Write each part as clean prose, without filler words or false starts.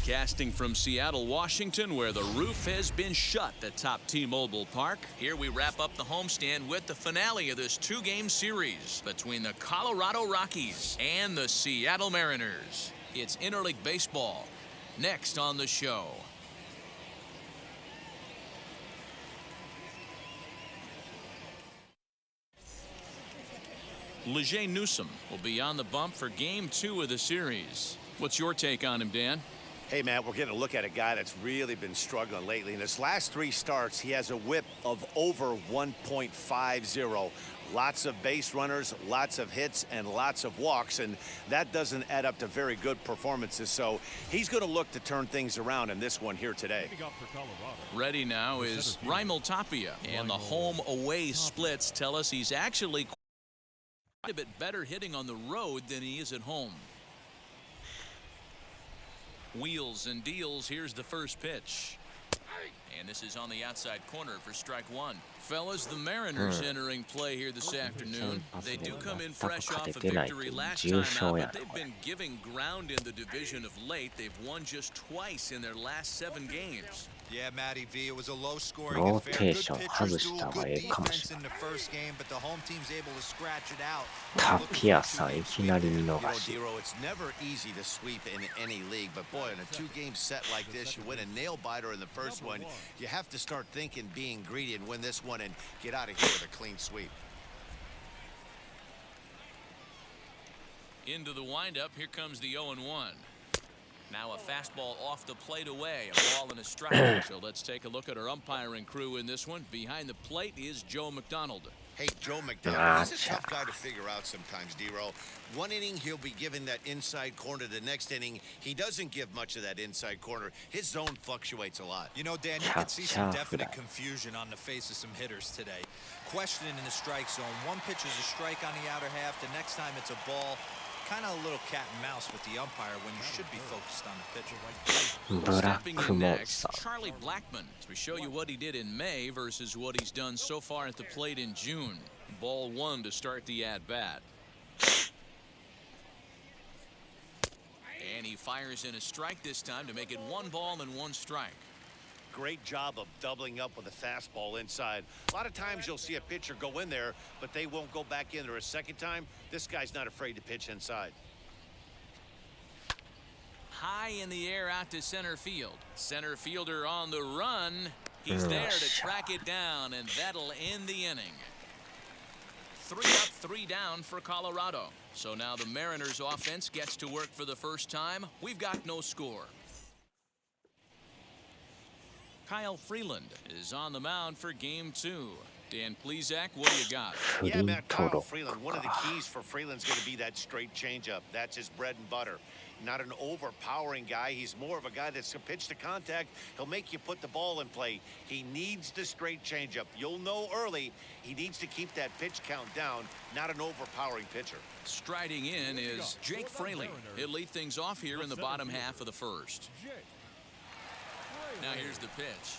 Broadcasting from Seattle, Washington, where the roof has been shut atop T-Mobile Park. Here we wrap up the homestand with the finale of this two-game series between the Colorado Rockies and the Seattle Mariners. It's interleague baseball. Next on the show. Leger Newsom will be on the bump for Game 2 of the series. What's your take on him, Dan? Hey, man, we're getting a look at a guy that's really been struggling lately. In his last 3 starts, he has a whip of over 1.50. Lots of base runners, lots of hits, and lots of walks, and that doesn't add up to very good performances. So he's going to look to turn things around in this one here today. Ready now is Raimel Tapia, and the home-away splits tell us he's actually quite a bit better hitting on the road than he is at home. Wheels and deals. Here's the first pitch. And this is on the outside corner for strike one. Fellas, the Mariners entering play here this afternoon. They do come in fresh off a victory last time out, but they've been giving ground in the division of late. They've won just twice in their last 7 games. Yeah, Matty V, it was a low-scoring affair. Good pitchers do a good defense in the first game, but the home team's able to scratch it out. タピアさんいきなり見逃し。 It's never easy to sweep in any league, but boy, in a 2-game set like this, you win a nail-biter in the first one. You have to start thinking being greedy and win this one and get out of here with a clean sweep. Into the windup, here comes the 0-1. Now a fastball off the plate away, a ball and a strike. So let's take a look at our umpiring crew in this one. Behind the plate is Joe McDonald. Hey, Joe McDonald, he's a tough guy to figure out sometimes, D-Row. One inning, he'll be giving that inside corner. The next inning, he doesn't give much of that inside corner. His zone fluctuates a lot. You know, Dan, you can see some definite confusion on the face of some hitters today. Questioning in the strike zone. One pitch is a strike on the outer half. The next time it's a ball. Kind of a little cat and mouse with the umpire when you should be focused on the pitcher. Stepping in next, Charlie Blackmon, as we show you what he did in May versus what he's done so far at the plate in June. Ball 1 to start the at-bat. And he fires in a strike this time to make it 1 ball and 1 strike. Great job of doubling up with a fastball inside. A lot of times you'll see a pitcher go in there, but they won't go back in there a second time. This guy's not afraid to pitch inside. High in the air out to center field. Center fielder on the run. He's there to track it down, and that'll end the inning. 3 up, 3 down for Colorado. So now the Mariners offense gets to work for the first time. We've got no score. Kyle Freeland is on the mound for Game 2. Dan Plesac, what do you got? Yeah, Matt, Kyle Freeland. One of the keys for Freeland's going to be that straight changeup. That's his bread and butter. Not an overpowering guy. He's more of a guy that's a pitch to contact. He'll make you put the ball in play. He needs the straight changeup. You'll know early he needs to keep that pitch count down, not an overpowering pitcher. Striding in is Jake Fraley. He'll lead things off here in the bottom half of the first. Now here's the pitch.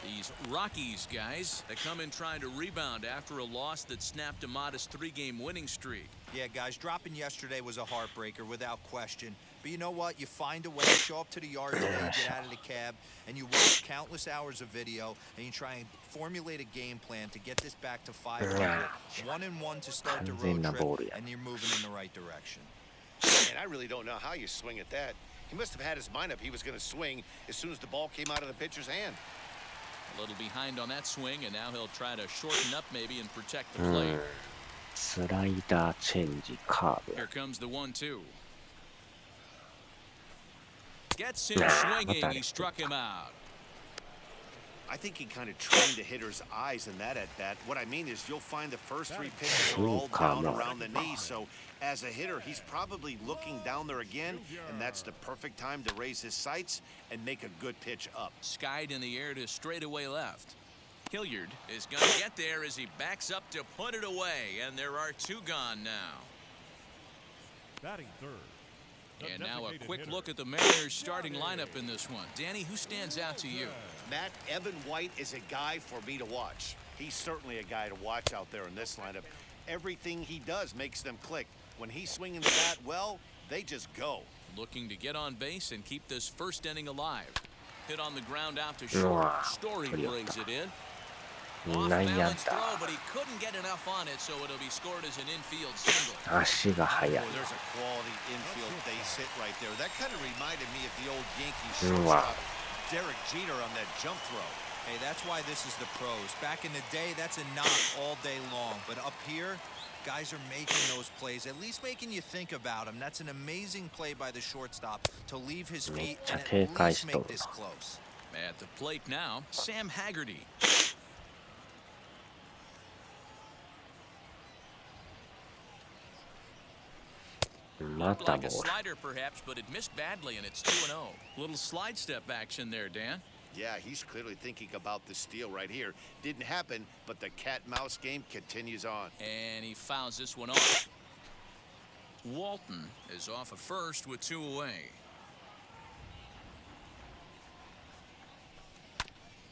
These Rockies guys, they come in trying to rebound after a loss that snapped a modest 3-game winning streak. Yeah, guys, dropping yesterday was a heartbreaker without question. But you know what? You find a way to show up to the yard today, get out of the cab, and you watch countless hours of video, and you try and formulate a game plan to get this back to 500. 1-1 to start the road trip, and you're moving in the right direction. And I really don't know how you swing at that. He must have had his mind up he was going to swing as soon as the ball came out of the pitcher's hand. A little behind on that swing, and now he'll try to shorten up maybe and protect the plate. スライダーチェンジカーブ。 Here comes the 1-2. Gets him swinging. He struck him out. I think he kind of trained the hitter's eyes in that at-bat. What I mean is you'll find the first 3 pitches are all down around the knee. So as a hitter, he's probably looking down there again, and that's the perfect time to raise his sights and make a good pitch up. Skied in the air to straightaway left. Hilliard is going to get there as he backs up to put it away, and there are 2 gone now. Batting third. And now a quick look at the Mariners starting lineup in this one. Danny, who stands out to you? Matt, Evan White is a guy for me to watch. He's certainly a guy to watch out there in this lineup. Everything he does makes them click. When he's swinging the bat well, they just go. Looking to get on base and keep this first inning alive. Hit on the ground out to short. Story brings it in. Off 内野 balance 安 throw, 打 but he couldn't get enough on it, so it'll be scored as an infield single. 足が速い Boy, there's a quality infield base hit right there. That kind of reminded me of the old Yankees Wow. shortstop Derek Jeter on that jump throw. Hey, that's why this is the pros. Back in the day, that's a knock all day long. But up here, guys are making those plays, at least making you think about them. That's an amazing play by the shortstop to leave his feet and at least make this close. At the plate now, Sam Haggerty. Looked like a slider perhaps, but it missed badly, and it's 2-0. Little slide step action there, Dan. Yeah, he's clearly thinking about the steal right here. Didn't happen, but the cat-mouse game continues on. And he fouls this one off. Walton is off at first with 2 away.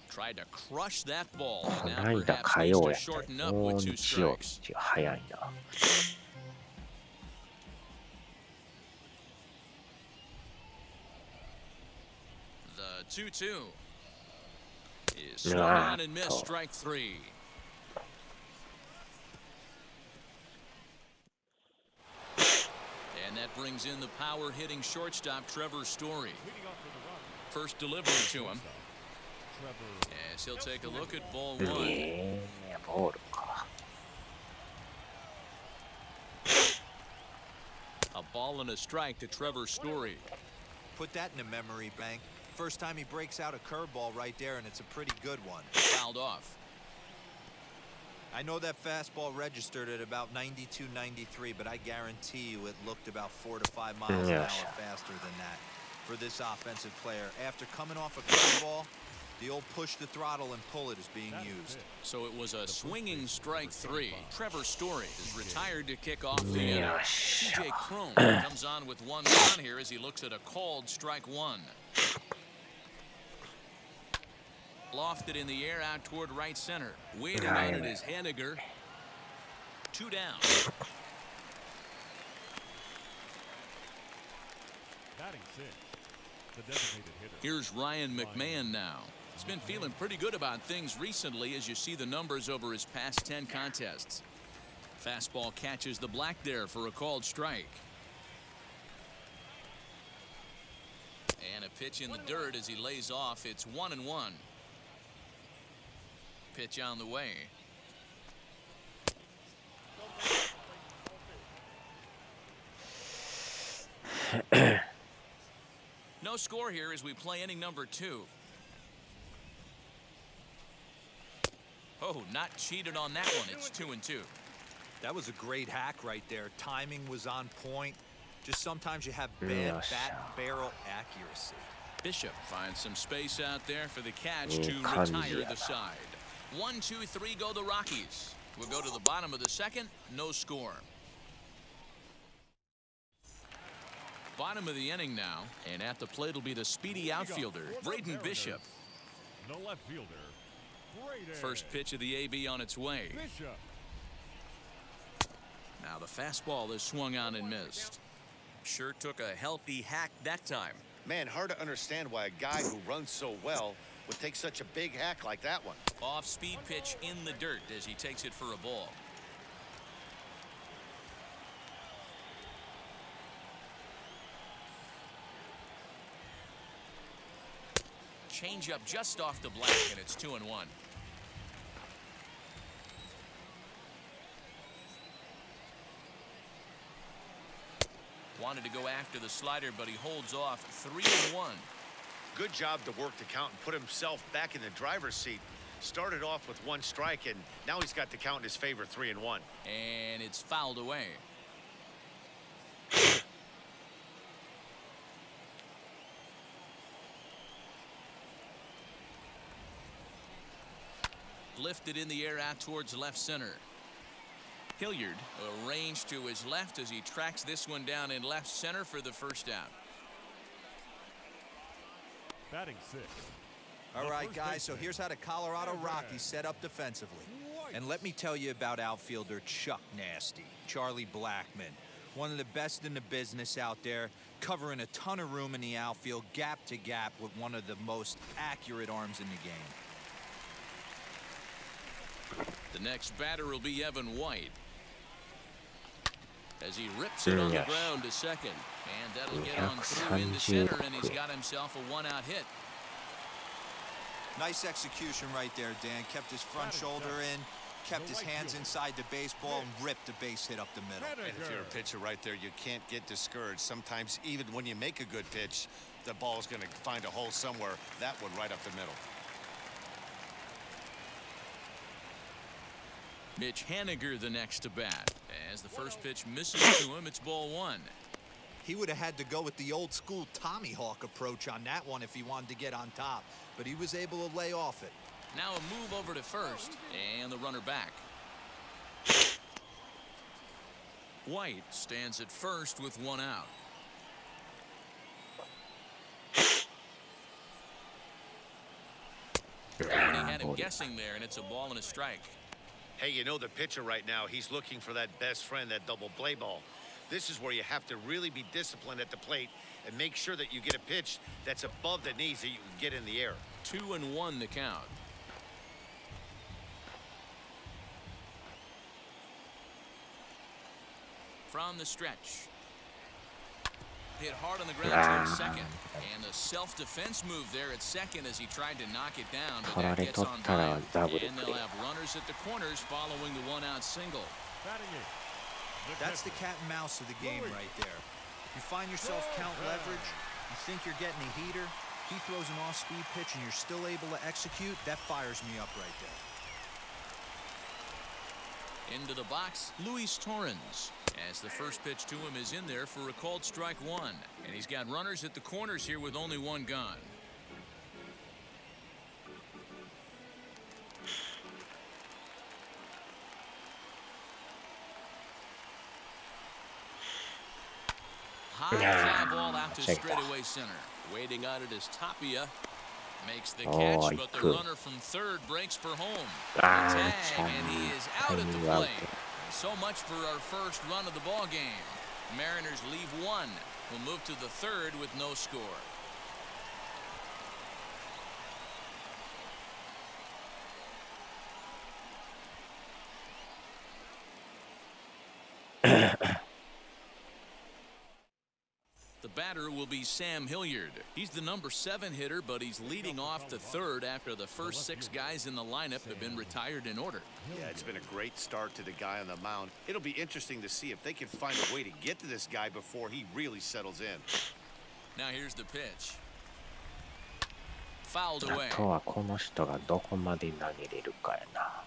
Tried to crush that ball, and now 代打 perhaps 変え needs よう to やった shorten up もう with 2日曜 strikes. 日早いな The 2-2 is swung on and missed. Strike 3. And that brings in the power hitting shortstop Trevor Story. First delivery to him. As he'll take a look at ball 1. ボールか A ball and a strike to Trevor Story. Put that in a memory bank. First time he breaks out a curveball right there, and it's a pretty good one. Fouled off. I know that fastball registered at about 92, 93, but I guarantee you it looked about 4 to 5 miles an hour faster than that for this offensive player. After coming off a curveball, the old push the throttle and pull it is being used. So it was a swinging strike 3. Trevor Story is retired to kick off the inning. CJ Cron comes on with 1 down here as he looks at a called strike 1. Lofted in the air out toward right center. Waiting on it is Henniger. 2 down. Batting 6, the designated hitter. Here's Ryan McMahon now. He's been feeling pretty good about things recently as you see the numbers over his past 10 contests. Fastball catches the black there for a called strike. And a pitch in the dirt as he lays off. It's 1-1. Pitch on the way. No score here as we play inning number 2. Oh, not cheated on that one. It's 2-2. That was a great hack right there. Timing was on point. Just sometimes you have bad bat barrel accuracy. Bishop finds some space out there for the catch to retire the side. 1-2-3 go the Rockies. We'll go to the bottom of the second. No score. Bottom of the inning now, and at the plate will be the speedy outfielder, Braden Bishop. No left fielder. Braden. First pitch of the AB on its way. Bishop. Now the fastball is swung on and missed. Sure took a healthy hack that time. Man, hard to understand why a guy who runs so well would take such a big hack like that one. Off-speed pitch in the dirt as he takes it for a ball. Change up just off the black, and it's 2-1. Wanted to go after the slider, but he holds off. 3-1. Good job to work the count and put himself back in the driver's seat. Started off with 1 strike, and now he's got the count in his favor, 3-1. And it's fouled away. Lifted in the air out towards left center. Hilliard arranged to his left as he tracks this one down in left center for the first out. Batting 6. All right, guys, so here's how the Colorado Rockies set up defensively. And let me tell you about outfielder Chuck Nasty, Charlie Blackmon. One of the best in the business out there, covering a ton of room in the outfield, gap to gap, with one of the most accurate arms in the game. The next batter will be Evan White, as he rips it on the ground to second, and that'll get on through into center, and he's got himself a one-out hit. Nice execution right there, Dan. Kept his front shoulder in, kept his hands inside the baseball, and ripped the base hit up the middle. And if you're a pitcher right there, you can't get discouraged. Sometimes even when you make a good pitch, the ball's going to find a hole somewhere. That one right up the middle. Mitch Haniger the next to bat. As the first pitch misses to him, it's ball one. He would have had to go with the old school Tommy Hawk approach on that one if he wanted to get on top, but he was able to lay off it. Now a move over to first, and the runner back. White stands at first with one out. And he had him guessing there, and it's a ball and a strike. Hey, you know the pitcher right now, he's looking for that best friend, that double play ball. This is where you have to really be disciplined at the plate and make sure that you get a pitch that's above the knees that you can get in the air. 2-1 the count. From the stretch. Hit hard on the ground towards second. And a self-defense move there at second as he tried to knock it down, but that gets on by him. And they'll have runners at the corners following the one-out single. That's the cat and mouse of the game right there. You find yourself count leverage, you think you're getting a heater, he throws an off-speed pitch and you're still able to execute, that fires me up right there. Into the box, Luis Torrens, as the first pitch to him is in there for a called strike one. And he's got runners at the corners here with only one gone. High fly ball out to straightaway center. Waiting on it is Tapia. Makes the catch, but the runner from third breaks for home. The tag, and he is out at the plate. So much for our first run of the ball game. Mariners leave one. We'll move to the third with no score. The batter will be Sam Hilliard. He's the number 7 hitter, but he's leading off the third after the first 6 guys in the lineup have been retired in order. Yeah, it's been a great start to the guy on the mound. It'll be interesting to see if they can find a way to get to this guy before he really settles in. Now here's the pitch. Fouled away. あとはこの人がどこまで投げれるかやな。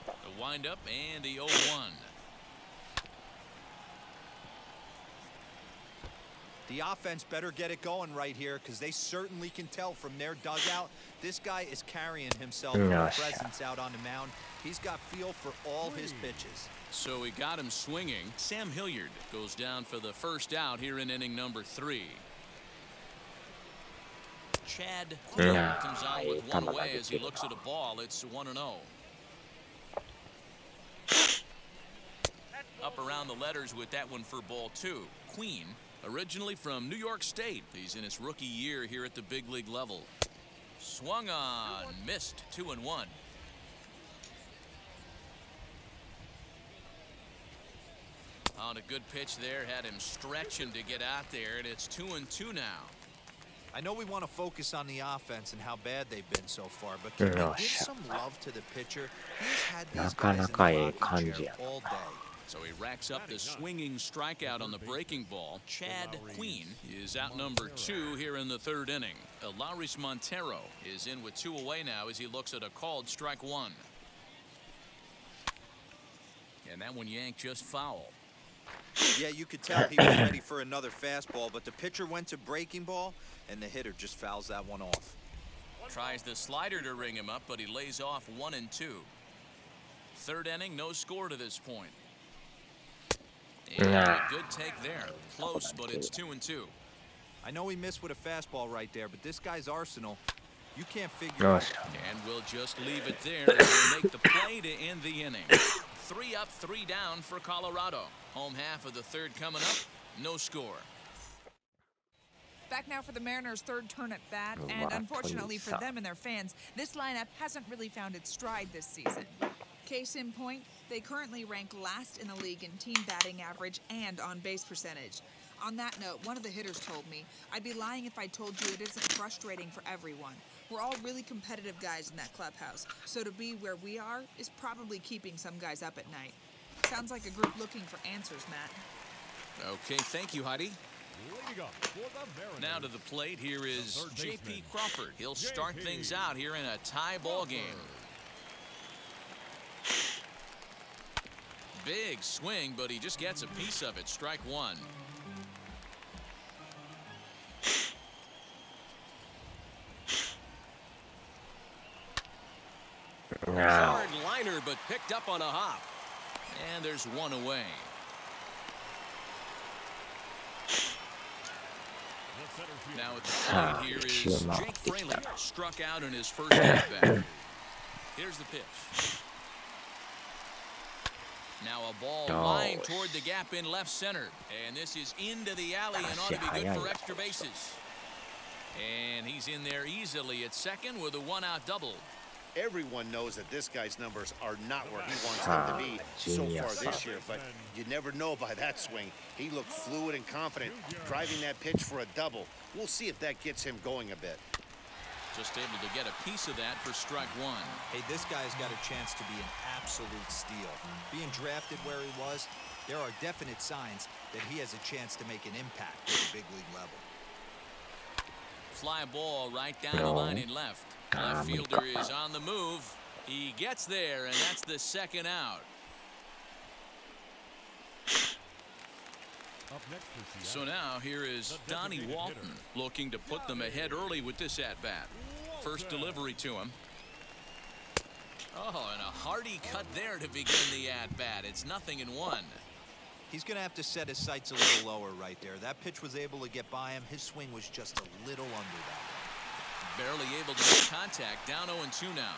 The windup and the 0-1. The offense better get it going right here because they certainly can tell from their dugout this guy is carrying himself with a presence out on the mound. He's got feel for all his pitches. So he got him swinging. Sam Hilliard goes down for the first out here in inning number 3. Chad Quinn comes on with one away as he looks at a ball. It's 1-0. Up around the letters with that one for ball 2. Queen, originally from New York State. He's in his rookie year here at the big league level. Swung on, missed. 2-1. On a good pitch there, had him stretching to get out there, and it's 2-2 now. I know we want to focus on the offense and how bad they've been so far, but can we give some love to the pitcher? He's had these guys in the rocking chair all day. So he racks up the swinging strikeout on the breaking ball. Chad Queen is out number 2 here in the third inning. Elaris Montero is in with 2 away now as he looks at a called strike 1. And that one yanked just foul. Yeah, you could tell he was ready for another fastball, but the pitcher went to breaking ball, and the hitter just fouls that one off. Tries the slider to ring him up, but he lays off 1-2. Third inning, no score to this point. And a good take there. Close, but it's 2-2. I know he missed with a fastball right there, but this guy's arsenal, you can't figure out. And we'll just leave it there as we make the play to end the inning. 3 up, 3 down for Colorado. Home half of the third coming up. No score. Back now for the Mariners' third turn at bat, and unfortunately for them and their fans, this lineup hasn't really found its stride this season. Case in point, they currently rank last in the league in team batting average and on-base percentage. On that note, one of the hitters told me, "I'd be lying if I told you it isn't frustrating for everyone. We're all really competitive guys in that clubhouse, so to be where we are is probably keeping some guys up at night." Sounds like a group looking for answers, Matt. Okay, thank you, Heidi. Leading up for the Mariners. Now to the plate, here is The third J.P. baseman, Crawford. He'll start J.P. things out here in a tie ball game. Big swing, but he just gets a piece of it. Strike one. Now, Hard liner, but picked up on a hop. And there's one away. The center fielder. Now at the plate, here is shoot him out. Jake Fraley. Struck out in his first at-bat. Here's the pitch. Now a ball lined toward the gap in left center. And this is into the alley and ought to be good for extra bases. And he's in there easily at second with a one-out double. Everyone knows that this guy's numbers are not where he wants them to be so far this year, but you never know by that swing. He looked fluid and confident, driving that pitch for a double. We'll see if that gets him going a bit. Just able to get a piece of that for strike one. Hey, this guy's got a chance to be an absolute steal. Being drafted where he was, there are definite signs that he has a chance to make an impact at the big league level. Fly ball right down the line in left. Left fielder is on the move. He gets there, and that's the second out. Up next for So Seattle. now here is The Donnie designated Walton hitter. looking to put them ahead early with this at-bat. First delivery to him. Oh, and a hearty cut there to begin the at-bat. It's 0-1. He's going to have to set his sights a little lower right there. That pitch was able to get by him. His swing was just a little under that one. Barely able to make contact. Down 0-2 now.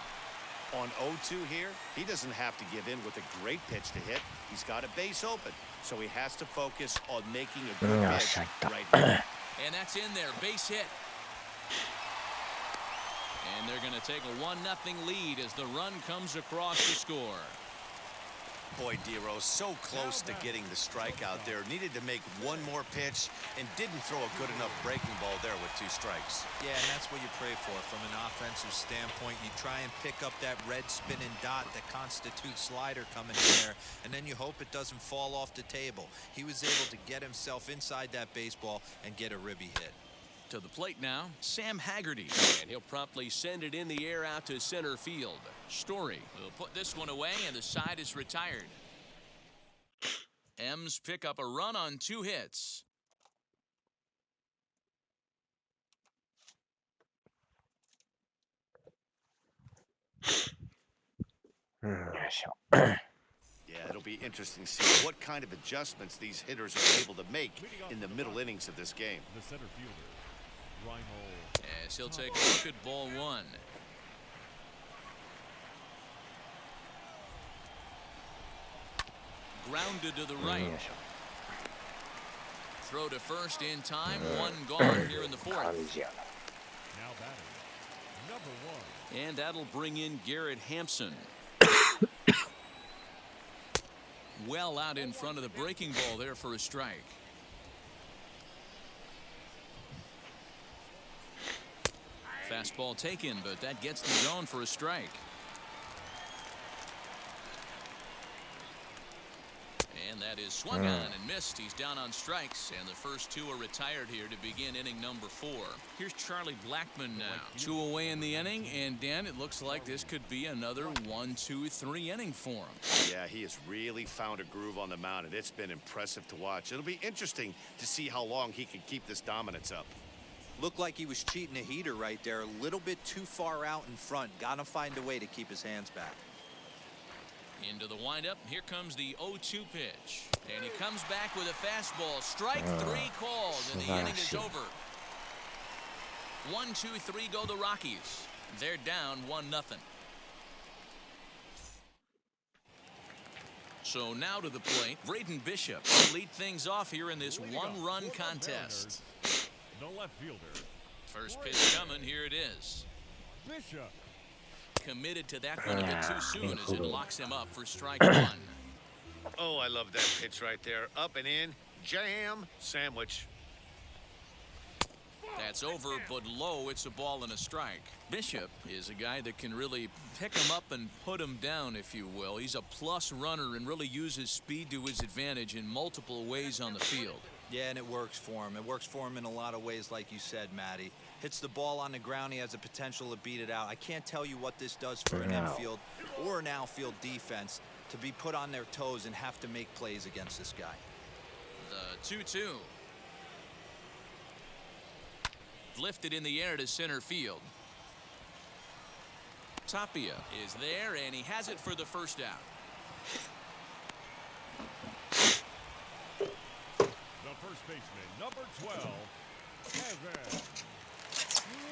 On 0-2 here, he doesn't have to give in with a great pitch to hit. He's got a base open, so he has to focus on making a good pitch right now. And that's in there. Base hit. And they're going to take a 1-0 lead as the run comes across the score. Boy, Dero, so close to getting the strikeout there. Needed to make one more pitch and didn't throw a good enough breaking ball there with 2 strikes. Yeah, and that's what you pray for from an offensive standpoint. You try and pick up that red spinning dot that constitutes slider coming in there, and then you hope it doesn't fall off the table. He was able to get himself inside that baseball and get a ribby hit. To the plate now, Sam Haggerty. And he'll promptly send it in the air out to center field. Story will put this one away, and the side is retired. M's pick up a run on 2 hits. Yeah, it'll be interesting to see what kind of adjustments these hitters are able to make in the middle innings of this game. The center fielder, Reinhold. As he'll take a look at ball 1. Grounded to the right. Throw to first in time. 1 gone here in the 4th. Now batting, number 1. And that'll bring in Garrett Hampson. Well out in front of the breaking ball there for a strike. Fastball taken, but that gets the zone for a strike. And that is swung on and missed. He's down on strikes, and the first 2 are retired here to begin inning number 4. Here's Charlie Blackmon now. 2 away in the inning, and Dan, it looks like this could be another 1-2-3 inning for him. Yeah, he has really found a groove on the mound, and it's been impressive to watch. It'll be interesting to see how long he can keep this dominance up. Looked like he was cheating a heater right there, a little bit too far out in front. Got to find a way to keep his hands back. Into the windup. Here comes the 0-2 pitch. And he comes back with a fastball. Strike 3 called, and the inning is over. 1-2-3 go the Rockies. They're down 1-0. So now to the plate, Braden Bishop lead things off here in this one-run contest. The left fielder, First pitch coming, here it is. Bishop. Committed to that one a bit too soon as it locks him up for strike one. Oh, I love that pitch right there. Up and in, jam, sandwich. That's over, but low. It's a ball and a strike. Bishop is a guy that can really pick him up and put him down, if you will. He's a plus runner and really uses speed to his advantage in multiple ways on the field. Yeah, and it works for him. It works for him in a lot of ways, like you said, Matty. Hits the ball on the ground. He has the potential to beat it out. I can't tell you what this does for an infield or an outfield defense to be put on their toes and have to make plays against this guy. The 2-2. Lifted in the air to center field. Tapia is there, and he has it for the first out. The first baseman, number 12, Evan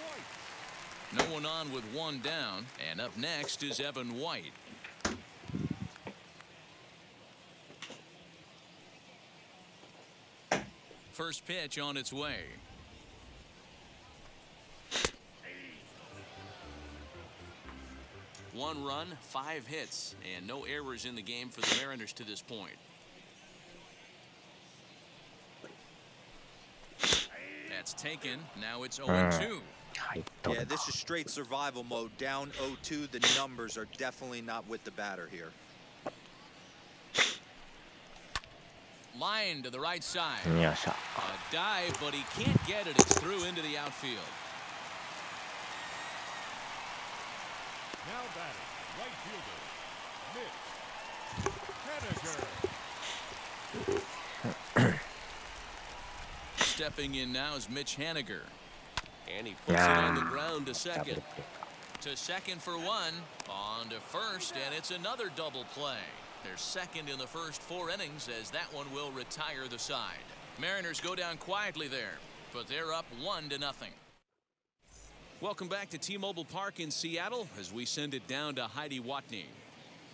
White. No one on with one down, and up next is Evan White. First pitch on its way. One run, 5 hits, and no errors in the game for the Mariners to this point. That's taken. Now it's 0-2. Yeah, this is straight survival mode. Down 0-2. The numbers are definitely not with the batter here. Line to the right side. よいしょ。 A dive, but he can't get it. It's through into the outfield. Now batting, right fielder, Mitch Haniger. Stepping in now is Mitch Haniger. And he puts it on the ground to second. To second for one. On to first, and it's another double play. They're second in the first 4 innings as that one will retire the side. Mariners go down quietly there, but they're up 1-0. Welcome back to T-Mobile Park in Seattle as we send it down to Heidi Watney.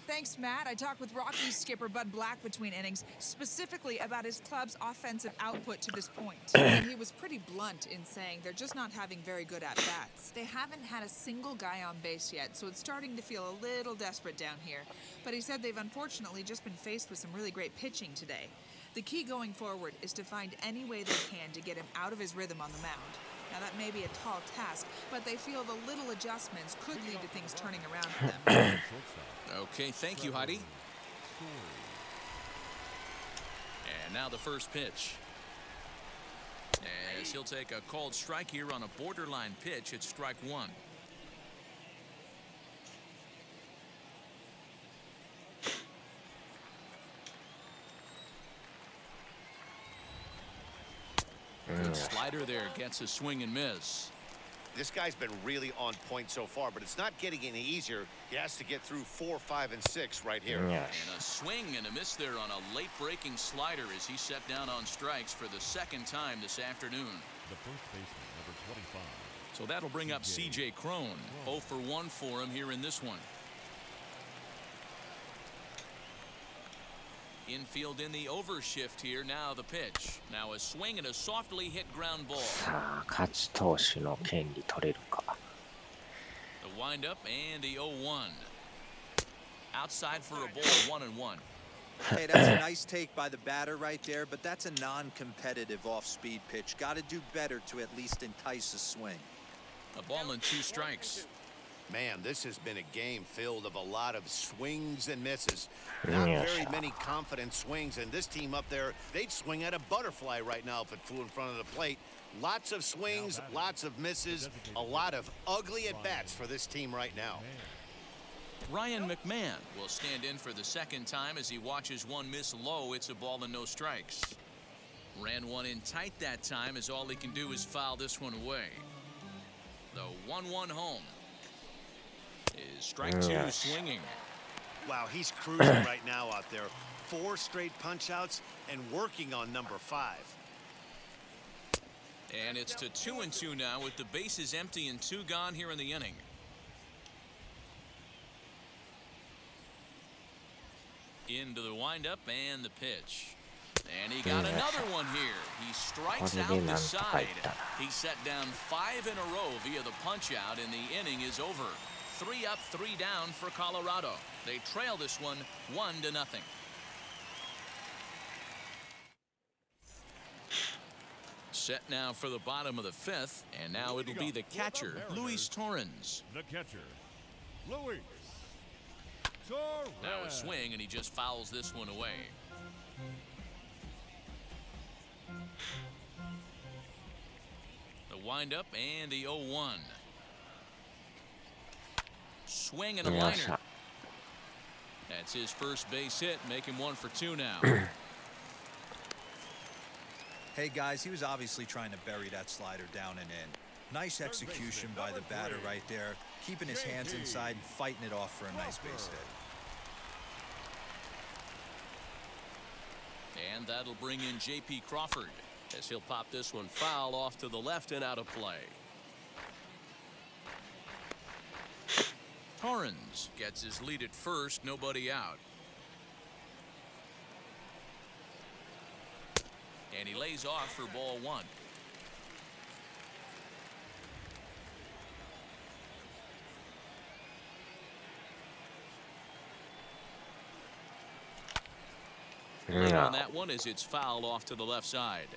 Thanks, Matt. I talked with Rockies skipper Bud Black between innings, specifically about his club's offensive output to this point. And he was pretty blunt in saying they're just not having very good at-bats. They haven't had a single guy on base yet, so it's starting to feel a little desperate down here. But he said they've unfortunately just been faced with some really great pitching today. The key going forward is to find any way they can to get him out of his rhythm on the mound. Now, that may be a tall task, but they feel the little adjustments could lead to things turning around for them. Okay, thank you, Heidi. And now the first pitch. As he'll take a called strike here on a borderline pitch at strike one. Good slider there, gets a swing and miss. This guy's been really on point so far, but it's not getting any easier. He has to get through 4, 5, and 6 right here. And a swing and a miss there on a late breaking slider as he set down on strikes for the second time this afternoon. The first baseman, number 25. So that'll bring up C.J. Cron. 0 for 1 for him here in this one. Infield in the overshift here. Now the pitch. Now a swing and a softly hit ground ball. さあ、勝ち投手の権利取れるか。 The windup and the 0-1. Outside for a ball, 1-1. Hey, that's a nice take by the batter right there, but that's a non-competitive off-speed pitch. Got to do better to at least entice a swing. A ball and 2 strikes. Man, this has been a game filled of a lot of swings and misses. Not very many confident swings, and this team up there, they'd swing at a butterfly right now if it flew in front of the plate. Lots of swings, lots of misses, a lot of ugly at-bats for this team right now. Ryan McMahon will stand in for the second time as he watches one miss low. It's a ball and no strikes. Ran one in tight that time as all he can do is foul this one away. The 1-1 home. Is strike 2 swinging. Wow, he's cruising right now out there. 4 straight punch-outs and working on number 5. And it's to 2-2 now with the bases empty and 2 gone here in the inning. Into the windup and the pitch. And he got another one here. He strikes out the side. He set down 5 in a row via the punch out, and the inning is over. 3 up, 3 down for Colorado. They trail this one 1-0. Set now for the bottom of the 5th, and now it'll be the catcher, Luis Torrens. The catcher, Luis Torrens. Now a swing, and he just fouls this one away. The windup and the 0-1. Swing and a liner. That's his first base hit, make him 1 for 2 now. Hey guys, he was obviously trying to bury that slider down and in. Nice execution by the batter right there, keeping his hands inside and fighting it off for a nice base hit. And that'll bring in J.P. Crawford, as he'll pop this one foul off to the left and out of play. Torrens gets his lead at first, nobody out. And he lays off for ball 1. Late on that one as it's fouled off to the left side.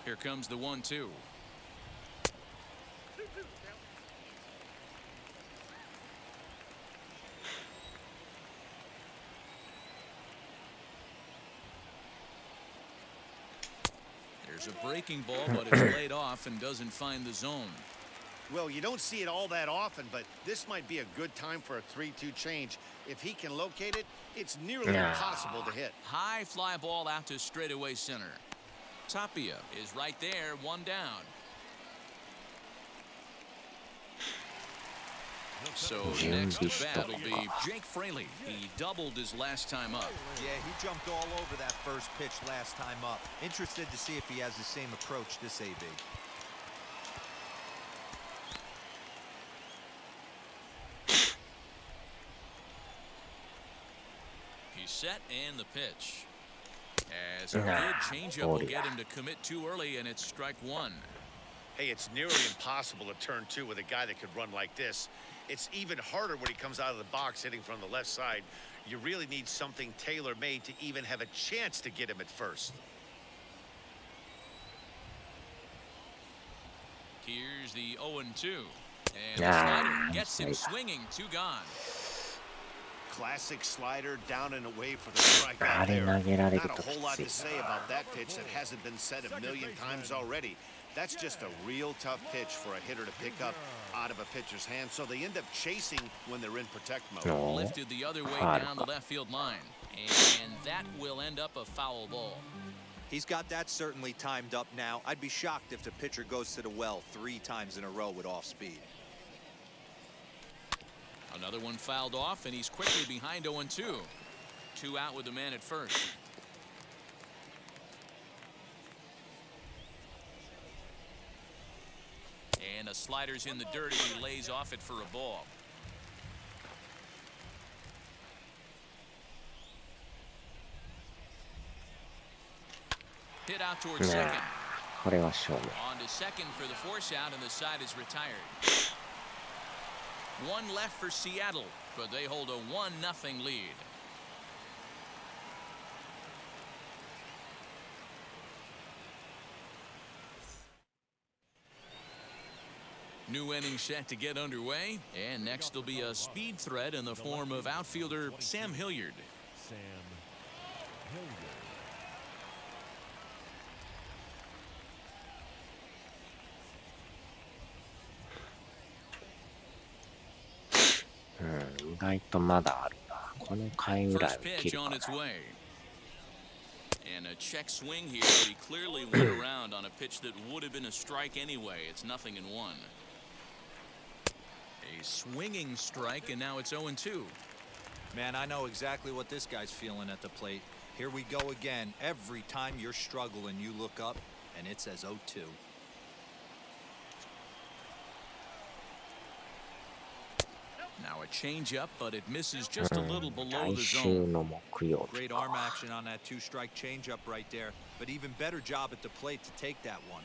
Here comes the 1-2. There's a breaking ball, but it's laid off and doesn't find the zone. Well, you don't see it all that often, but this might be a good time for a 3-2 change. If he can locate it, it's nearly impossible to hit. High fly ball out to straightaway center. Tapia is right there, 1 down. So next bat will be Jake Fraley. He doubled his last time up. Yeah, he jumped all over that first pitch last time up. Interested to see if he has the same approach this AB. He's set and the pitch. As a good changeup will get him to commit too early, and it's strike 1. Hey, it's nearly impossible to turn 2 with a guy that could run like this. It's even harder when he comes out of the box hitting from the left side. You really need something tailor-made to even have a chance to get him at first. Here's the 0-2. And the slider gets him swinging, 2 gone. Classic slider down and away for the strikeout there. Not a whole lot to say about that pitch that hasn't been said a million times already. That's just a real tough pitch for a hitter to pick up out of a pitcher's hand, so they end up chasing when they're in protect mode. Lifted the other way down the left field line, and that will end up a foul ball. He's got that certainly timed up now. I'd be shocked if the pitcher goes to the well 3 times in a row with off speed. Another one fouled off, and he's quickly behind 0-2. 2 out with the man at first. And a slider's in the dirt as he lays off it for a ball. Hit out towards second. これは勝負。 On to second for the force out, and the side is retired. 1 left for Seattle, but they hold a 1-0 lead. New inning set to get underway, and next will be a speed threat in the form of outfielder Sam Hilliard. Sam Hilliard.意外とまだあるな。この回ぐらい First は切 pitch るか on な。 its way. And a check swing here, but he clearly went around on a pitch that would have been a strike anyway. It's 0-1. A swinging strike, and now it's 0-2. Man, I know exactly what this guy's feeling at the plate. Here we go again. Every time you're struggling, you look up, and it says 0-2. Now a changeup, but it misses just a little below 来 the 週 zone. の木曜日 Great arm action on that two-strike changeup right there, but even better job at the plate to take that one.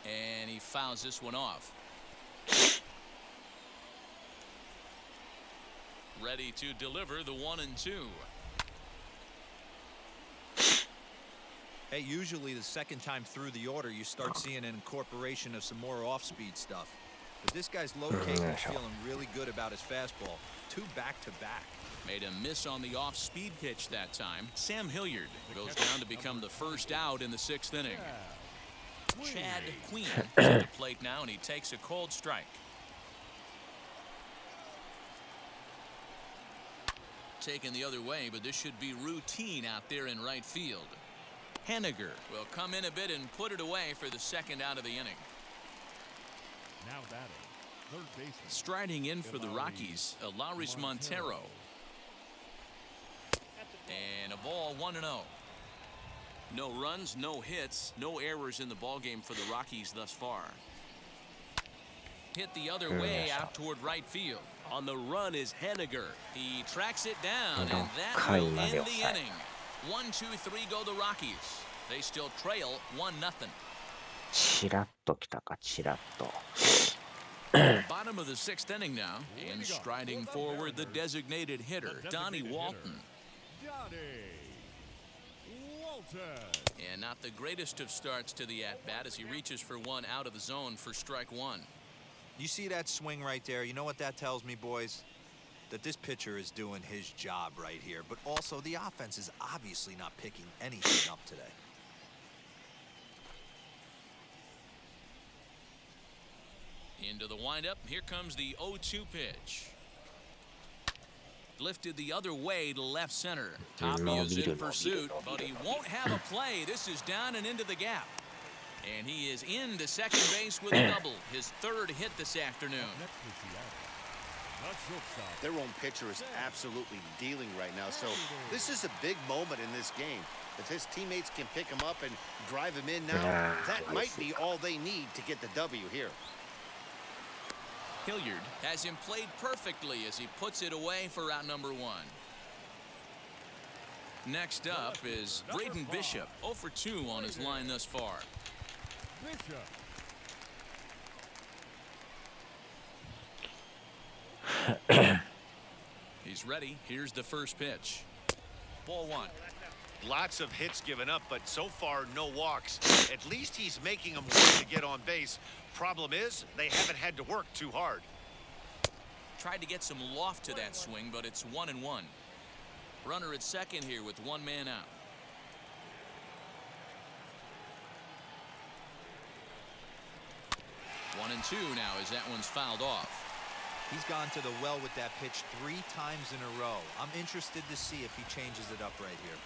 And he fouls this one off. Ready to deliver the 1-2. Hey, usually the second time through the order, you start seeing an incorporation of some more off-speed stuff. But this guy's locating and feeling really good about his fastball. 2 back-to-back. Made a miss on the off-speed pitch that time. Sam Hilliard goes down to become the first out in the 6th inning. Chad Queen is at the plate now, and he takes a cold strike. Taken the other way, but this should be routine out there in right field. Henniger will come in a bit and put it away for the 2nd out of the inning. Now batting, third baseman. Striding in for the Rockies, Alaris Montero. And a ball 1-0. No runs, no hits, no errors in the ballgame for the Rockies thus far. Hit the other way out toward right field. On the run is Henniger. He tracks it down, and that will end the inning. 1-2-3 go the Rockies. They still trail 1-0. チラッときたか、チラッと。 Bottom of the 6th inning now, and striding forward the designated hitter, Donnie Walton. Johnny Walton. And not the greatest of starts to the at-bat as he reaches for one out of the zone for strike 1. You see that swing right there? You know what that tells me, boys? That this pitcher is doing his job right here. But also, the offense is obviously not picking anything up today. Into the windup. Here comes the 0-2 pitch. Lifted the other way to left center. Tapia's in pursuit, but he won't have a play. This is down and into the gap. And he is into second base with a double. His 3rd hit this afternoon. Next is the shortstop. Their own pitcher is absolutely dealing right now. So this is a big moment in this game. If his teammates can pick him up and drive him in now, that might be all they need to get the W here. Hilliard has him played perfectly as he puts it away for out number 1. Next up is Braden Bishop, 0 for 2 on his line thus far. Bishop. He's ready. Here's the first pitch. Ball 1. Lots of hits given up, but so far no walks. At least he's making them work to get on base. Problem is, they haven't had to work too hard. Tried to get some loft to that swing, but it's 1-1. Runner at second here with 1 man out. 1-2 now as that one's fouled off. He's gone to the well with that pitch 3 times in a row. I'm interested to see if he changes it up right here.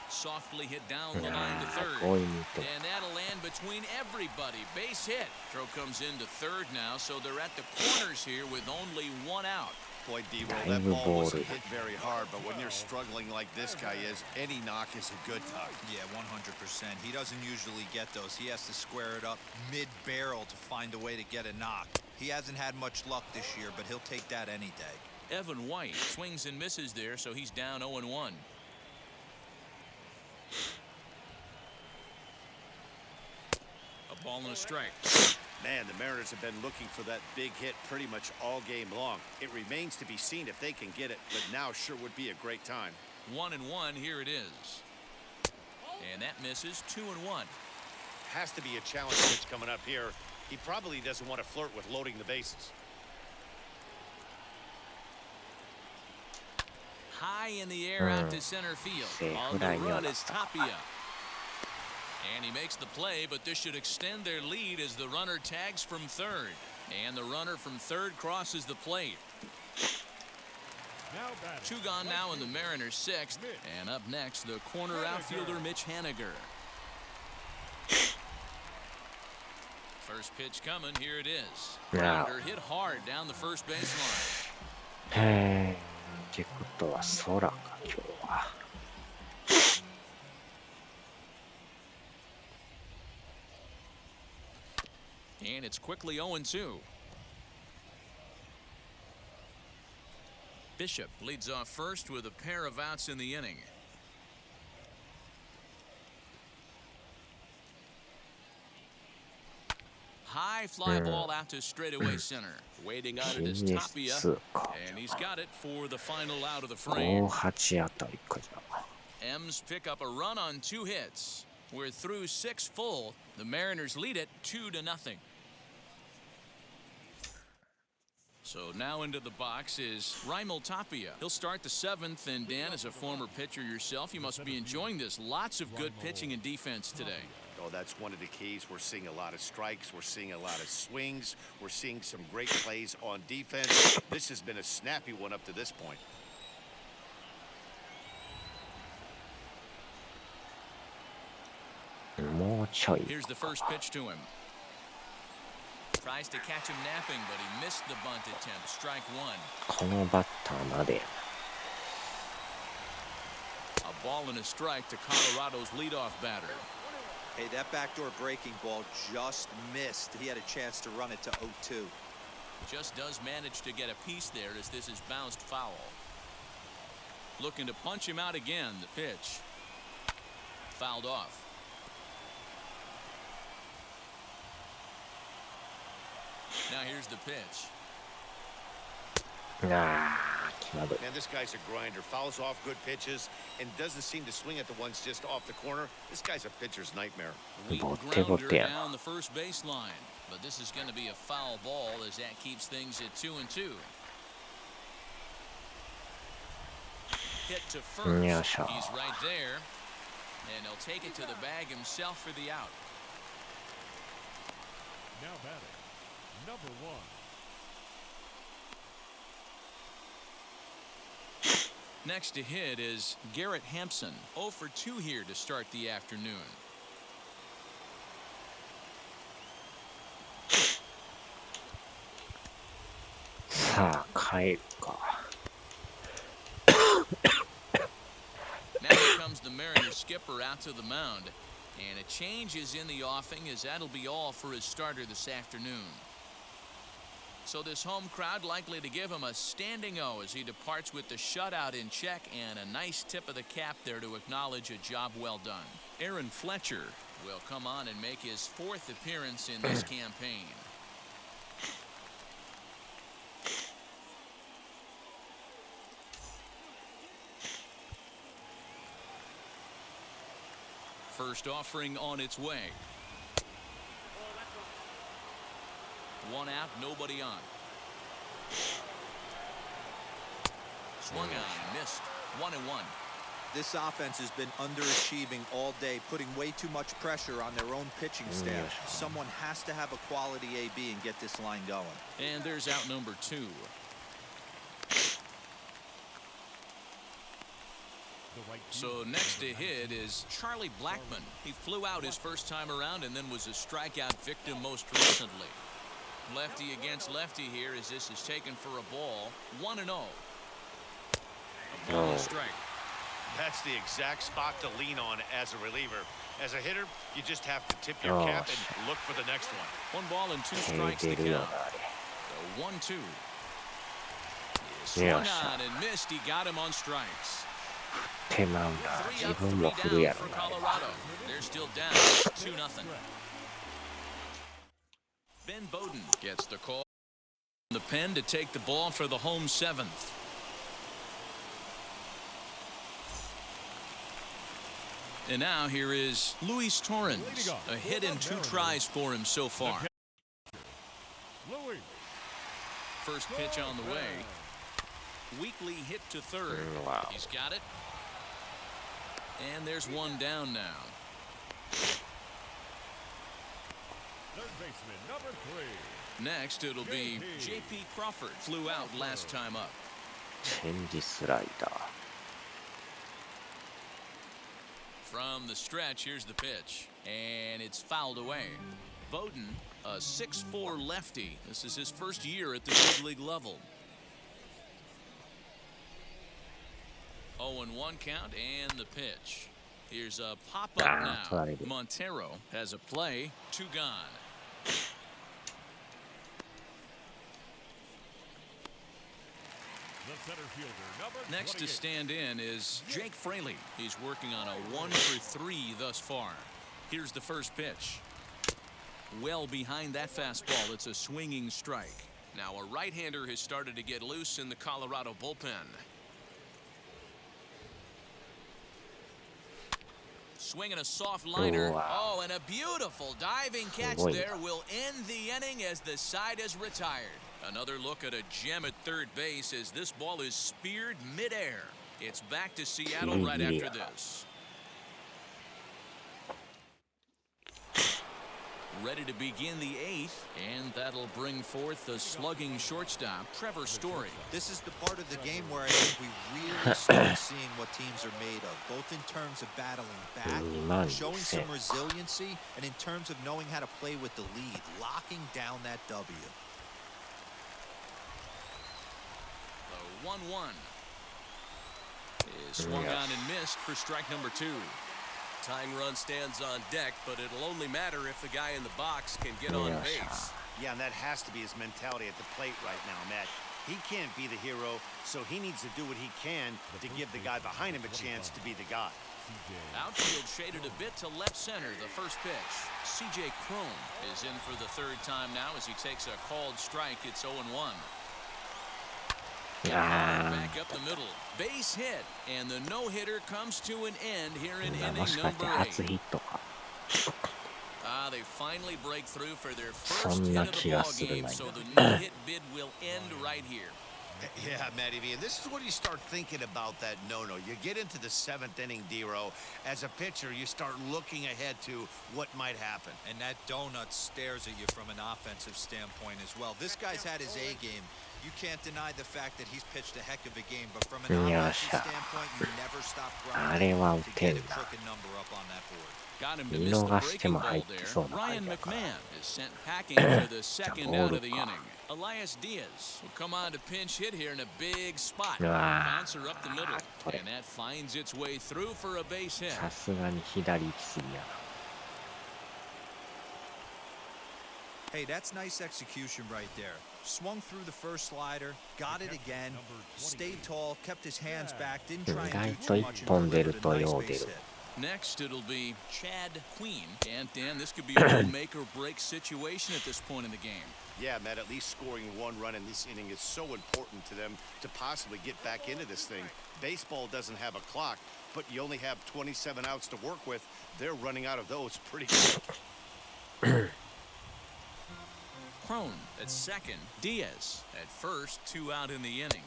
Softly hit down the line to third. And that'll land between everybody. Base hit. Throw comes into third now, so they're at the corners here with only 1 out. Boy, D-Roll, that ball wasn't hit very hard, but when you're struggling like this guy is, any knock is a good knock. Yeah, 100%. He doesn't usually get those. He has to square it up mid-barrel to find a way to get a knock. He hasn't had much luck this year, but he'll take that any day. Evan White swings and misses there, so he's down 0-1. A ball and a strike. Man, the Mariners have been looking for that big hit pretty much all game long. It remains to be seen if they can get it, but now sure would be a great time. 1-1, here it is. And that misses. 2-1. Has to be a challenge pitch coming up here. He probably doesn't want to flirt with loading the bases. High in the air out to center field. On the run is Tapia. And he makes the play, but this should extend their lead as the runner tags from third. And the runner from third crosses the plate. 2 gone now in the Mariners' 6th. And up next, the corner outfielder, Mitch Henniger. First pitch coming. Here it is. Grounder hit hard down the first baseline. ってことは空か今日は。And it's quickly 0-2. Bishop leads off first with a pair of outs in the inning. High fly ball out to straightaway center. Waiting on it is Tapia, and he's got it for the final out of the frame. 58あたりかじゃあ。 M's pick up a run on 2 hits. We're through 6 full. The Mariners lead it 2-0. So now into the box is Raimel Tapia. He'll start the 7th, and Dan, as a former pitcher yourself, you must be enjoying this. Lots of good pitching and defense today. Oh, that's one of the keys. We're seeing a lot of strikes. We're seeing a lot of swings. We're seeing some great plays on defense. This has been a snappy one up to this point. Here's the first pitch to him. Tries to catch him napping, but he missed the bunt attempt. Strike 1. このバッターまで。 A ball and a strike to Colorado's leadoff batter. Hey, that backdoor breaking ball just missed. He had a chance to run it to 0-2. Just does manage to get a piece there as this is bounced foul. Looking to punch him out again. The pitch. Fouled off. Now here's the pitch. 際どい。 Man, this guy's a grinder. Fouls off good pitches and doesn't seem to swing at the ones just off the corner. This guy's a pitcher's nightmare. Weak grounder down the first baseline, but this is going to be a foul ball as that keeps things at 2-2. Hit to first. He's right there, and he'll take it to the bag himself for the out. Now batting, number 1. Next to hit is Garrett Hampson. 0 for 2 here to start the afternoon.さあ帰るか。 Now here comes the Mariners skipper out to the mound, and a change is in the offing as that'll be all for his starter this afternoon. So this home crowd likely to give him a standing O as he departs with the shutout in check, and a nice tip of the cap there to acknowledge a job well done. Aaron Fletcher will come on and make his 4th appearance in this campaign. First offering on its way. 1 out, nobody on. Swung on, missed. 1-1. This offense has been underachieving all day, putting way too much pressure on their own pitching staff. Someone has to have a quality AB and get this line going. And there's out number 2. So next to hit is Charlie Blackmon. He flew out his first time around and then was a strikeout victim most recently. Lefty against lefty here as this is taken for a ball. 1-0. A ball and a strike. That's the exact spot to lean on as a reliever. As a hitter, you just have to tip your cap and look for the next one. 1 ball and 2 strikes to count. So 1-2. Swung on and missed. He got him on strikes. 手間が 3 自 up, 分 3 も振る down やろ for な。 Colorado. They're still down. It's 2-0. Ben Bowden gets the call. The pen to take the ball for the home 7th. And now here is Luis Torrens. A hit in 2 tries for him so far. First pitch on the way. Weekly hit to 3rd. Wow. He's got it. And there's 1 down now. Third baseman, number 3. Next, it'll be J.P. Crawford. Flew out last time up. チェンジスライダー。 From the stretch, here's the pitch. And it's fouled away. Bowden, a 6'4 lefty. This is his first year at the big league level. 0-1 count and the pitch. Here's a pop-up now. Montero has a play. 2 gone. center fielder, number Next to 28. stand in is Jake Fraley. He's working on a 1 for 3 thus far. Here's the first pitch. Well behind that fastball, it's a swinging strike. Now a right-hander has started to get loose in the Colorado bullpen. Swinging a soft liner. Wow. Oh, and a beautiful diving catch there will end the inning as the side is retired. Another look at a gem at third base as this ball is speared midair. It's back to Seattle right after this. Ready to begin the 8th, and that'll bring forth the slugging shortstop, Trevor Story. This is the part of the game where I think we really start seeing what teams are made of, both in terms of battling back, showing some resiliency, and in terms of knowing how to play with the lead, locking down that W. The 1-1 is swung on and missed for strike number 2. Tying run stands on deck, but it'll only matter if the guy in the box can get on base. Yeah, and that has to be his mentality at the plate right now, Matt. He can't be the hero, so he needs to do what he can to give the guy behind him a chance to be the guy. Outfield shaded a bit to left center. The first pitch. C.J. Cron is in for the 3rd time now as he takes a called strike. It's 0-1. Back up the middle. Base hit, and the no-hitter comes to an end here in inning number 8. They finally break through for their first hit of the ball game, so the no-hit bid will end right here. Yeah, Matty V, and this is when you start thinking about that no-no. You get into the 7th inning, D-Row. As a pitcher, you start looking ahead to what might happen. And that donut stares at you from an offensive standpoint as well. This guy's had his A game. You can't deny the fact that he's pitched a heck of a game, but from an offensive standpoint, you never stop grinding to get a crooked number up on that board. Got him to miss the breaking ball there. Ryan McMahon is sent packing for the 2nd out of the inning. Elias Diaz will come on to pinch hit here in a big spot. Bouncer up the middle, and that finds its way through for a base hit. Hey, that's nice execution right there. Swung through the first slider, got it again, stayed tall, kept his hands back, didn't try and do too much, and delivered a nice base hit. Next, it'll be Chad Queen. And, Dan, this could be a make-or-break situation at this point in the game. Yeah, Matt, at least scoring 1 run in this inning is so important to them to possibly get back into this thing. Baseball doesn't have a clock, but you only have 27 outs to work with. They're running out of those pretty quick. Cron at 2nd. Diaz at 1st. 2 out in the inning.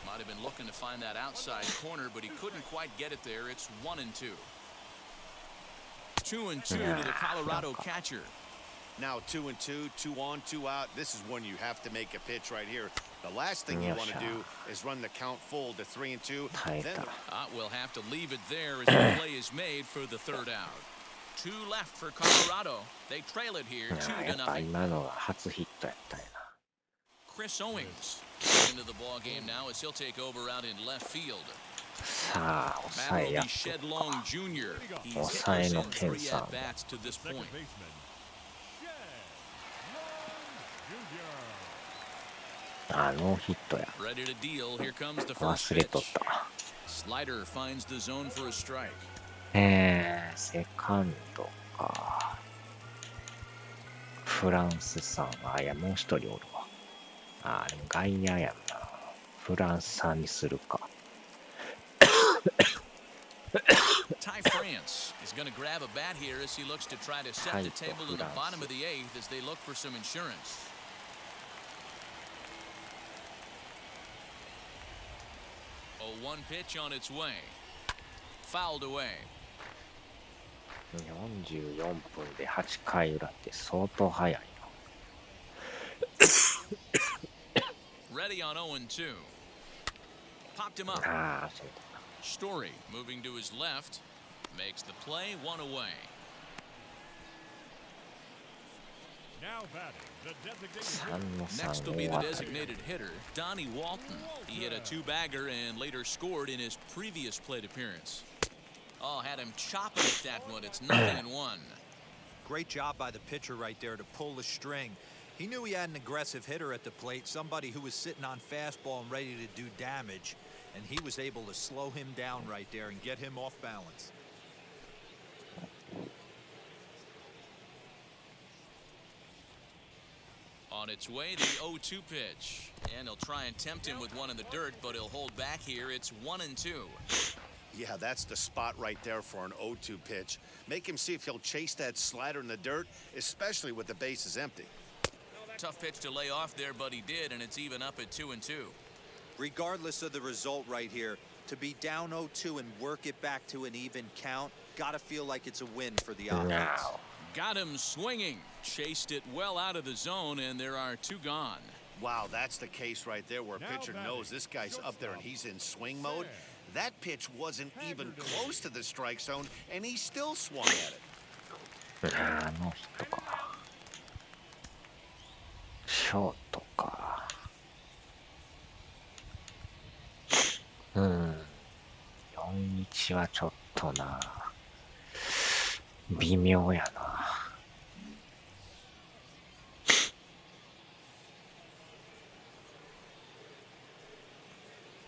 Might have been looking to find that outside corner, but he couldn't quite get it there. It's 1-2. 2-2 to the Colorado catcher. Now 2-2, 2 on, 2 out. This is when you have to make a pitch right here. The last thing you want to do is run the count full to 3-2. Then we'll have to leave it there as the play is made for the 3rd out. 2 left for Colorado. They trail it here 2-0. Chris Owings into the ball game now as he'll take over out in left field. Matt Shed Long Jr. He's hit in 3 at-bats to this point. Ready to deal. Here comes the first pitch. Slider finds the zone for a strike. セカンドか。フランスさん。あ、いや、もう一人おるわ。あ、でも外野やんな。フランスさんにするか。Ty France is going to grab a bat here as he looks to try to set the table in the bottom of the 8th as they look for some insurance. A 1 pitch on its way. Fouled away. 44分で8回裏って相当早いな。Ready on 0-2. Popped him up. ああ、そうだ。Story moving to his left. Makes the play 1 away. Now batting, the designated Next will be the designated hitter, Donnie Walton. He hit a 2-bagger and later scored in his previous plate appearance. Oh, had him chopping at that one. It's 0-1. Great job by the pitcher right there to pull the string. He knew he had an aggressive hitter at the plate, somebody who was sitting on fastball and ready to do damage, and he was able to slow him down right there and get him off balance. On its way, the 0-2 pitch. And he'll try and tempt him with one in the dirt, but he'll hold back here. It's 1-2. Yeah, that's the spot right there for an 0-2 pitch. Make him see if he'll chase that slider in the dirt, especially with the bases empty. Tough pitch to lay off there, but he did, and it's even up at 2-2. Regardless of the result right here, to be down 0-2 and work it back to an even count, gotta feel like it's a win for the offense. Now. Got him swinging. Chased it well out of the zone, and there are 2 gone. Wow, that's the case right there where a Now pitcher batting, knows this guy's up there and he's in swing mode. That pitch wasn't even close to the strike zone, and he still swung at it. あの人か。ショートか。4-1はちょっとな。微妙やな。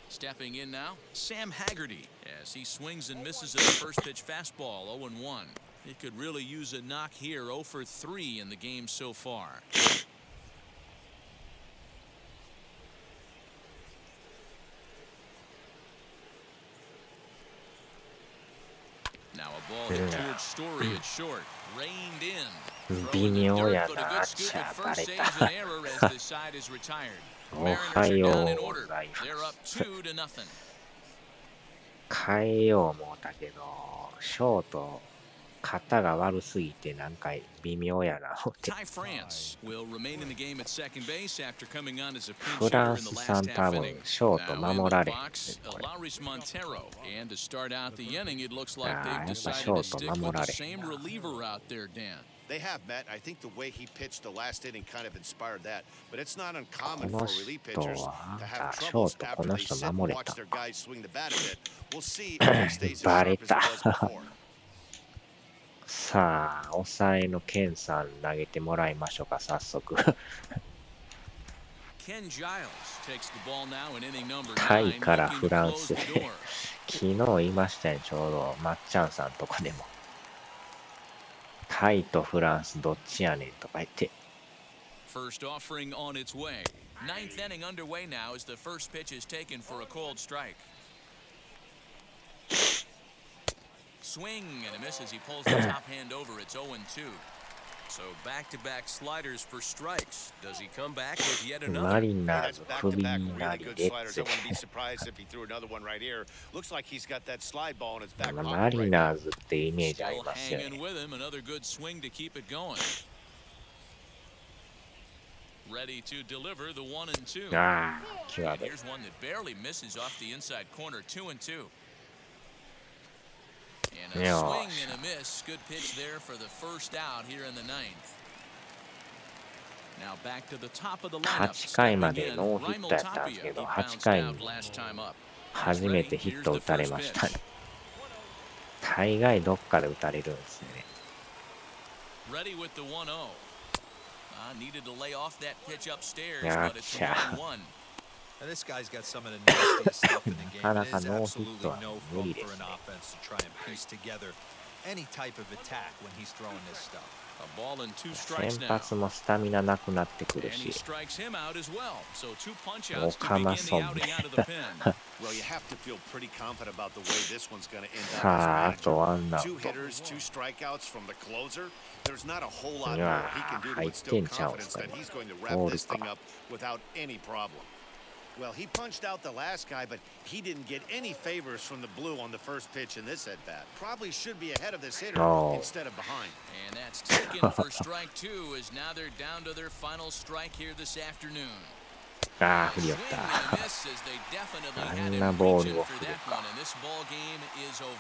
Stepping in now, Sam Haggerty, as he swings and misses at the first pitch fastball, 0-1. He could really use a knock here, 0 for 3 in the game so far. Now a ball hit towards Story at short, reined in. 微妙や But a な。 good あっ scoop ちゃ at バ first レ saves た。 an error as this side is retired. お Mariners は are よ down in うご order. ざいま They're up す。 2-0. 変えよう思うたけど、ショート、肩が悪すぎてなんか微妙やな思って。 Ty France will remain in the game at second base after coming on as a フ pinch ラ hitter ン in the スさ last ん多 half 分 inning. ショート Now in 守 the られへんね box, これ。 Alaris Montero. And to start out the inning, it looks like they've やっぱ decided シ to ョート stick 守 with ら the れへん same な。 reliever out there, Dan. They have, Matt. I think the way he pitched the last inning kind of inspired that. But it's not こ uncommon の for 人 relief pitchers は to あ have ショ troubles ートこ after の they 人 sit and 守れ watch た their guys swing the bat a bit. We'll see if he stays as バレ sharp as た he was before. さあ抑えのケンさん投げてもらいましょうか早速 Ken Giles takes the ball now in inning number タイ 9, から looking フ to ラン close ス the で door. 昨日言いましたねちょうどまっちゃんさんとこでもタイとフランスどっちやねんとか言って First offering on its way. Ninth inning underway now as the first pitch is taken for a cold strike. Swing and a miss as he pulls the top hand over. It's 0-2. So back-to-back sliders for strikes. Does he come back with yet マ another? リ Hey, ナー that's ズクビ back-to-back にな really り good レッ sliders. ツ I wouldn't be surprised if he threw another one right here. Looks like he's got that slide ball in his back マ pocket リ right ナ now. ーズってイメージあり Still ますよ hanging ね with him. Another good swing to keep it going. Ready to deliver the 1-2. ああ際 And どい here's one that barely misses off the inside corner, 2-2. And a Yeah. swing and a miss. Good pitch there for the first out here in the ninth. Now back to the top of the lineup. 8回ま Stepping で in, ノーヒットやったんです Raimel けど Tapia. He 8 bounced 回 out に last time up. 初めてヒット打たれましたね大概どっかで打たれるんですよね Ready with the 1-0. Needed to lay off that pitch upstairs, Yeah, but it's yeah. 1-1. Now, this guy's got some of the nastiest stuff in the game. Kind It of is a no absolutely hit, no really fun for is. an offense to try and piece together any type of attack when he's throwing this stuff. A ball and 2先 strikes now. 発もスタミナなくなってく And る he し strikes him out as well. So 2 punch お outs to か begin ま the そん outing ね out of the pen. Well, you have to feel pretty confident about the way this one's going to end up. さああ as a と manager. ワンアウ Two ト hitters, 2 strikeouts from the closer. There's not a whole lot Yeah, more he can do to 入ってん instill ちゃうんす confidence か that 今 he's going to ボ wrap ール this thing か up without any problem. Well, he punched out the last guy, but he didn't get any favors from the blue on the first pitch in this at-bat. Probably should be ahead of this hitter No. instead of behind. And that's taken for strike 2 as now they're down to their final strike here this afternoon. ああ振り Swing 寄った and a miss as they definitely had あん him なボー reaching ルを for 振る that か one, and this ball game is over.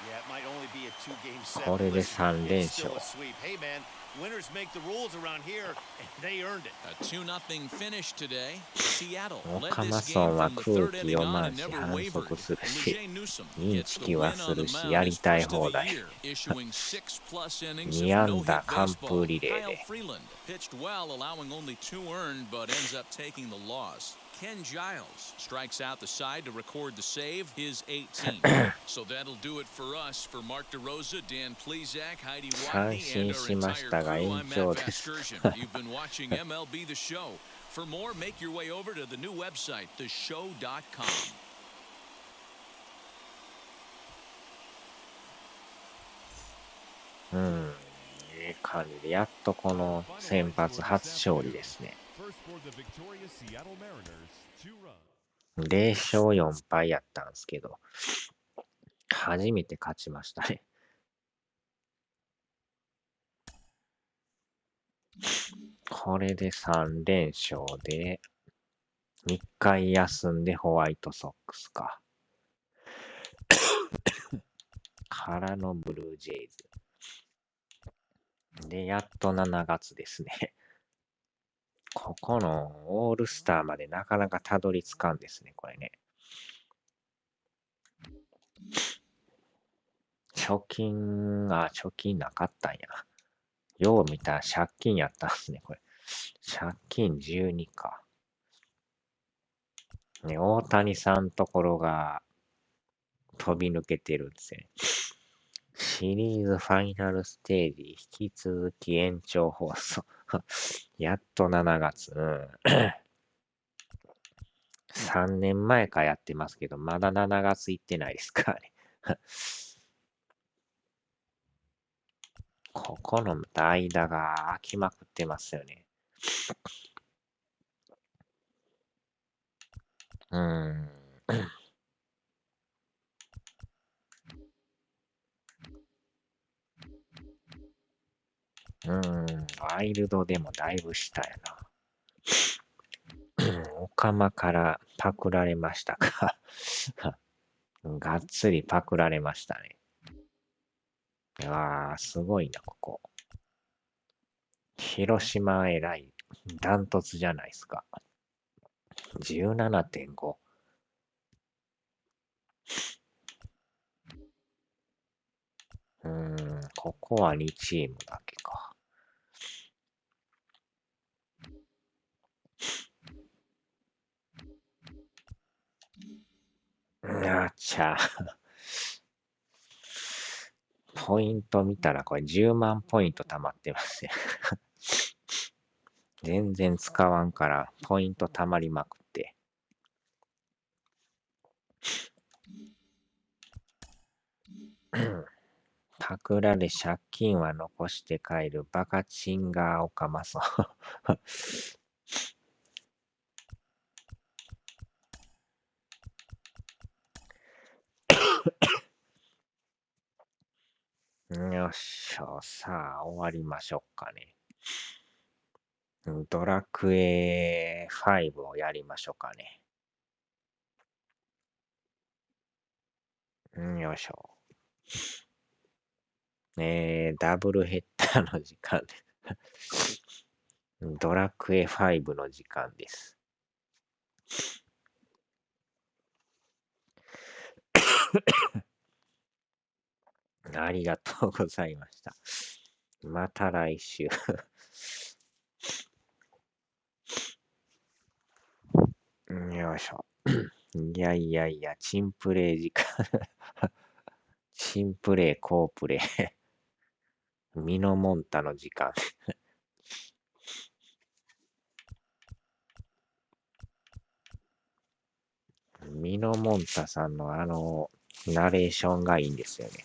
Yeah, it might only be a 2-game set. これで Listen, 3連 it's still 勝。 a sweep. Hey, man, winners make the rules around here, and they earned it. A 2-0 finish today. Seattle オ led カマ this ソ game ンは from the 空 third 気 inning 読 on ま and んし never 反 wavered. 則するし Lejay Newsome イン gets チ the キは win す on the るし mound, やり his たい first 放 of the 題 year, issuing 6+ innings 2 of 安 no-hit 打完 baseball. 封リレー Kyle で Freeland pitched well, allowing only 2 earned, but ends up taking the loss. Ken Giles strikes out the side to record the save, his 18th. So that'll do it for us. For Mark DeRosa, Dan Plesac, Heidi 三 Watney, 振 and our しまし entire たが crew, 延 I'm 長 Matt です Vasgersian. You've been watching MLB The Show. For more, make your way over to the new website, theshow.com. いい感じでやっとこの先発初勝利ですね。 First for the victorious Seattle Mariners, 2 runs. 0勝4敗やったんですけど初めて勝ちましたね。これで3連勝で3回休んでホワイトソックスかからのブルージェイズでやっと7月ですね。ここのオールスターまでなかなかたどり着かんですね、これね。貯金なかったんや。よう見たら借金やったんですね、これ。借金12か。ね、大谷さんところが飛び抜けてるんですね。シリーズファイナルステージ引き続き延長放送。やっと7月。3年前からやってますけど、まだ7月行ってないですからね。ここの間が空きまくってますよね。ワイルドでもだいぶ下やな。オカマからパクられましたか。がっつりパクられましたね。ああ、すごいな、ここ。広島偉い。ダントツじゃないですか。17.5。ここは2チームだけか。あちゃ。ポイント見たらこれ10万ポイント貯まってますよ。全然使わんからポイント貯まりまくって。パクられ借金は残して帰るバカチンガーオカマソン。よっしゃ、さあ終わりましょうかね。ドラクエ5をやりましょうかね。よいしょ。ダブルヘッダーの時間です。ドラクエ5の時間です。ありがとうございました。また来週。よいしょ。いやいやいや、チンプレイ時間。チンプレイ、コープレイ。ミノモンタの時間。ミノモンタさんのナレーションがいいんですよね。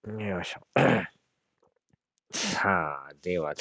よいしょ。さあ、では。